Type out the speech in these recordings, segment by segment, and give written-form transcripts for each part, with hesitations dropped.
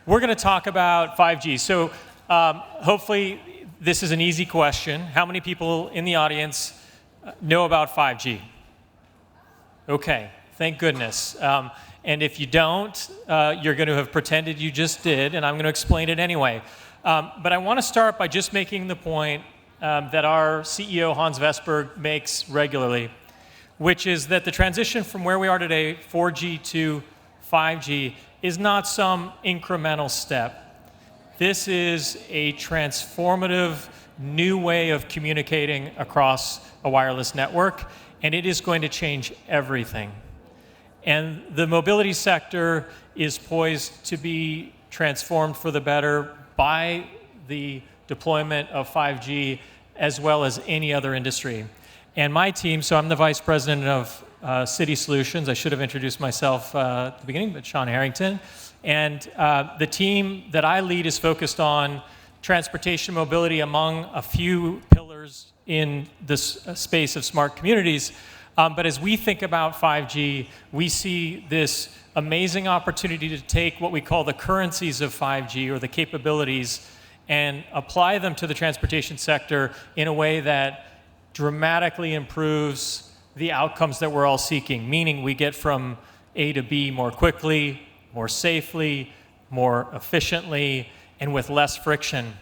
we're going to talk about 5G. So hopefully this is an easy question. How many people in the audience know about 5G? Okay, thank goodness. And if you don't, you're going to have pretended you just did, and I'm going to explain it anyway. But I want to start by just making the point that our CEO, Hans Vestberg, makes regularly, which is that the transition from where we are today, 4G to 5G, is not some incremental step. This is a transformative new way of communicating across a wireless network, and it is going to change everything. And the mobility sector is poised to be transformed for the better by the deployment of 5G as well as any other industry. And my team, so I'm the Vice President of City Solutions. I should have introduced myself at the beginning, but Sean Harrington. And the team that I lead is focused on transportation mobility among a few pillars in this space of smart communities. But as we think about 5G, we see this amazing opportunity to take what we call the currencies of 5G, or the capabilities, and apply them to the transportation sector in a way that dramatically improves the outcomes that we're all seeking, meaning we get from A to B more quickly, more safely, more efficiently, and with less friction.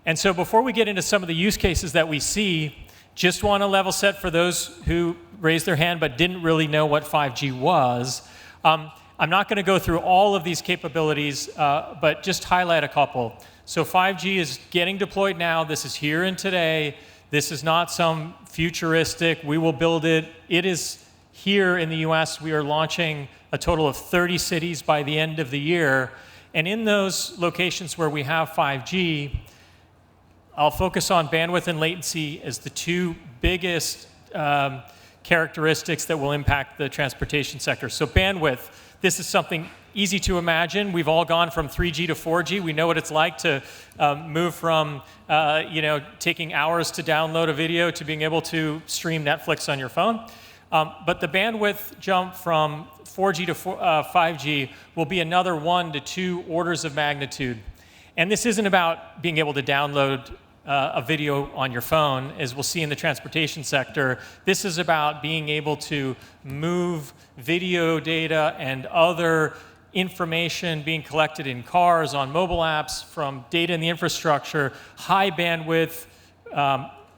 And so before we get into some of the use cases that we see, just want to level set for those who raised their hand but didn't really know what 5G was. I'm not going to go through all of these capabilities, but just highlight a couple. So 5G is getting deployed now. This is here and today. This is not some futuristic, we will build it. It is here in the US. We are launching a total of 30 cities by the end of the year. And in those locations where we have 5G, I'll focus on bandwidth and latency as the two biggest characteristics that will impact the transportation sector. So bandwidth, this is something easy to imagine. We've all gone from 3G to 4G. We know what it's like to move from taking hours to download a video to being able to stream Netflix on your phone. But the bandwidth jump from 4G to 5G will be another 1 to 2 orders of magnitude. And this isn't about being able to download a video on your phone, as we'll see in the transportation sector. This is about being able to move video data and other information being collected in cars, on mobile apps, from data in the infrastructure, high bandwidth,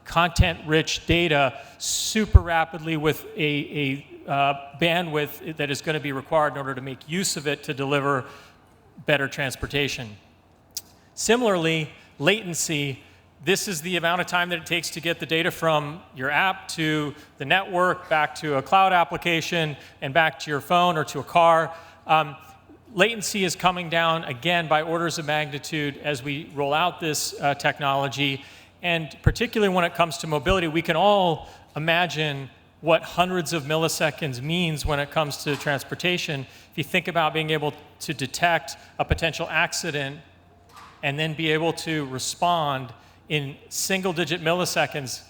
content-rich data super rapidly with a bandwidth that is going to be required in order to make use of it to deliver better transportation. Similarly, latency, this is the amount of time that it takes to get the data from your app to the network, back to a cloud application, and back to your phone or to a car. Latency is coming down, again, by orders of magnitude as we roll out this technology. And particularly when it comes to mobility, we can all imagine what hundreds of milliseconds means when it comes to transportation. If you think about being able to detect a potential accident and then be able to respond in single-digit milliseconds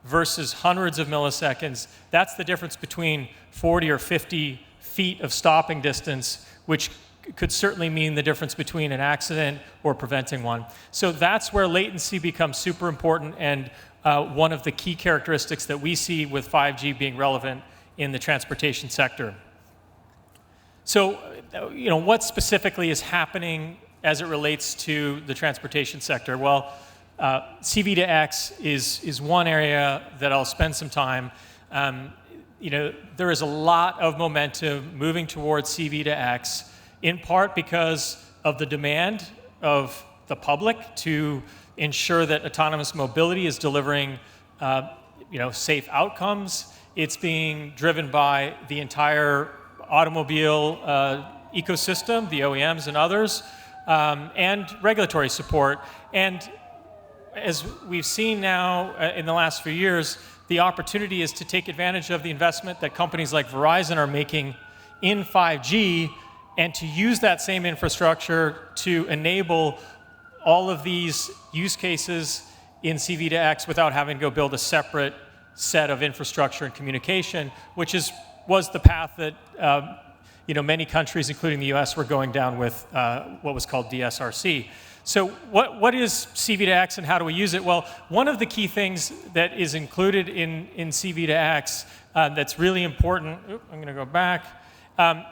versus hundreds of milliseconds, that's the difference between 40 or 50 feet of stopping distance, which could certainly mean the difference between an accident or preventing one. So that's where latency becomes super important, and one of the key characteristics that we see with 5G being relevant in the transportation sector. So, what specifically is happening as it relates to the transportation sector? Well, C-V2X is one area that I'll spend some time. There is a lot of momentum moving towards C-V2X, in part because of the demand of the public to ensure that autonomous mobility is delivering safe outcomes. It's being driven by the entire automobile ecosystem, the OEMs and others, and regulatory support. And as we've seen now in the last few years, the opportunity is to take advantage of the investment that companies like Verizon are making in 5G, and to use that same infrastructure to enable all of these use cases in C-V2X without having to go build a separate set of infrastructure and communication, which was the path that many countries, including the US, were going down with what was called DSRC. So what is C-V2X and how do we use it? Well, one of the key things that is included in C-V2X that's really important, I'm going to go back,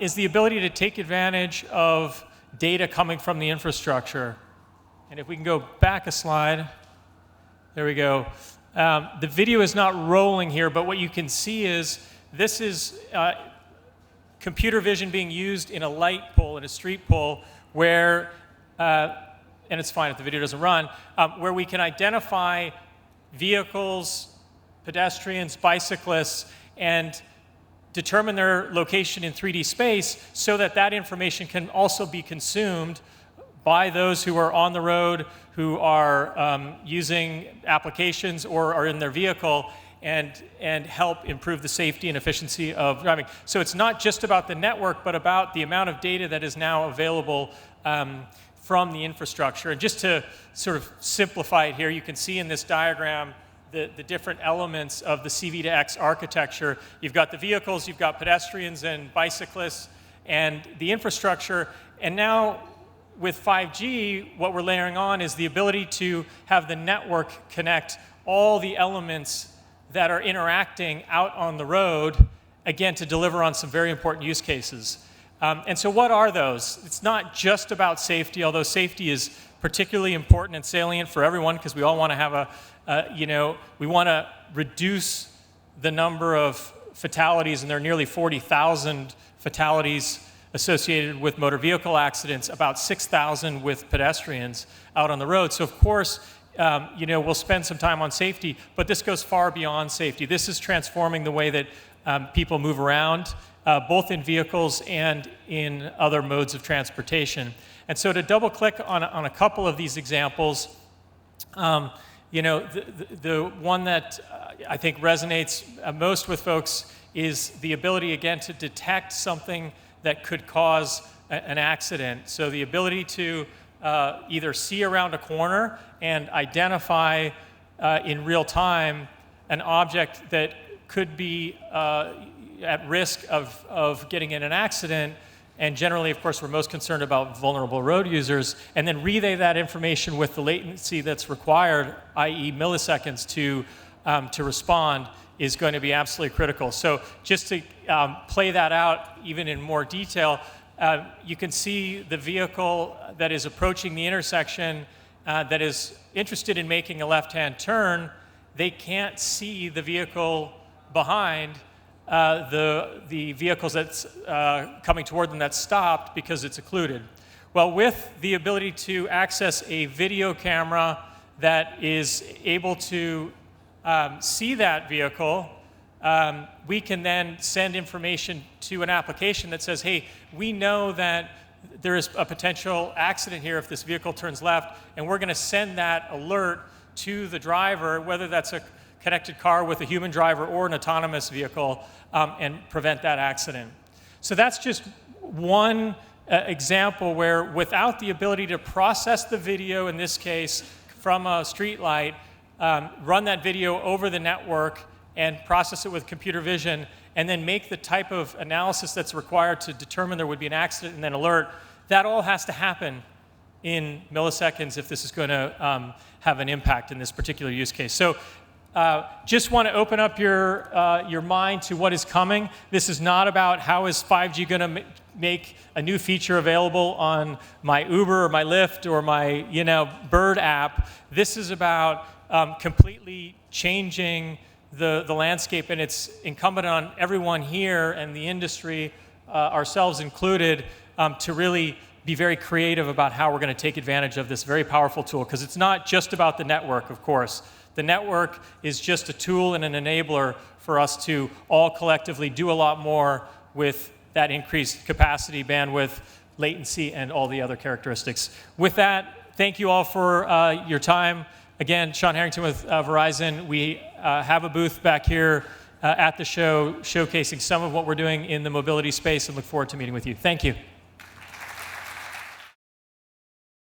is the ability to take advantage of data coming from the infrastructure. And if we can go back a slide, there we go. The video is not rolling here, but what you can see is this is computer vision being used in a light pole, in a street pole, where, and it's fine if the video doesn't run, where we can identify vehicles, pedestrians, bicyclists, and determine their location in 3D space so that that information can also be consumed by those who are on the road, who are using applications or are in their vehicle, and help improve the safety and efficiency of driving. So it's not just about the network, but about the amount of data that is now available from the infrastructure. And just to sort of simplify it here, you can see in this diagram the different elements of the C-V2X architecture. You've got the vehicles, you've got pedestrians and bicyclists, and the infrastructure. And now with 5G, what we're layering on is the ability to have the network connect all the elements that are interacting out on the road, again, to deliver on some very important use cases. And so what are those? It's not just about safety, although safety is particularly important and salient for everyone because we all want to have we want to reduce the number of fatalities, and there are nearly 40,000 fatalities associated with motor vehicle accidents, about 6,000 with pedestrians out on the road. So of course, we'll spend some time on safety, but this goes far beyond safety. This is transforming the way that people move around, both in vehicles and in other modes of transportation. And so to double click on a couple of these examples, the one that I think resonates most with folks is the ability, again, to detect something that could cause an accident. So the ability to either see around a corner and identify in real time an object that could be at risk of getting in an accident. And generally, of course, we're most concerned about vulnerable road users, and then relay that information with the latency that's required, i.e. milliseconds, to respond is going to be absolutely critical. So just to play that out even in more detail, you can see the vehicle that is approaching the intersection that is interested in making a left-hand turn. They can't see the vehicle behind the vehicles that's coming toward them that's stopped because it's occluded. Well, with the ability to access a video camera that is able to see that vehicle, we can then send information to an application that says, hey, we know that there is a potential accident here if this vehicle turns left, and we're going to send that alert to the driver, whether that's a connected car with a human driver or an autonomous vehicle, and prevent that accident. So that's just one example where without the ability to process the video, in this case, from a street light, run that video over the network and process it with computer vision, and then make the type of analysis that's required to determine there would be an accident and then alert, that all has to happen in milliseconds if this is going to have an impact in this particular use case. So just want to open up your mind to what is coming. This is not about how is 5G going to make a new feature available on my Uber or my Lyft or my Bird app. This is about completely changing the landscape, and it's incumbent on everyone here and the industry, ourselves included, to really be very creative about how we're going to take advantage of this very powerful tool, because it's not just about the network, of course. The network is just a tool and an enabler for us to all collectively do a lot more with that increased capacity, bandwidth, latency, and all the other characteristics. With that, thank you all for your time. Again, Sean Harrington with Verizon. We have a booth back here at the show showcasing some of what we're doing in the mobility space, and look forward to meeting with you. Thank you.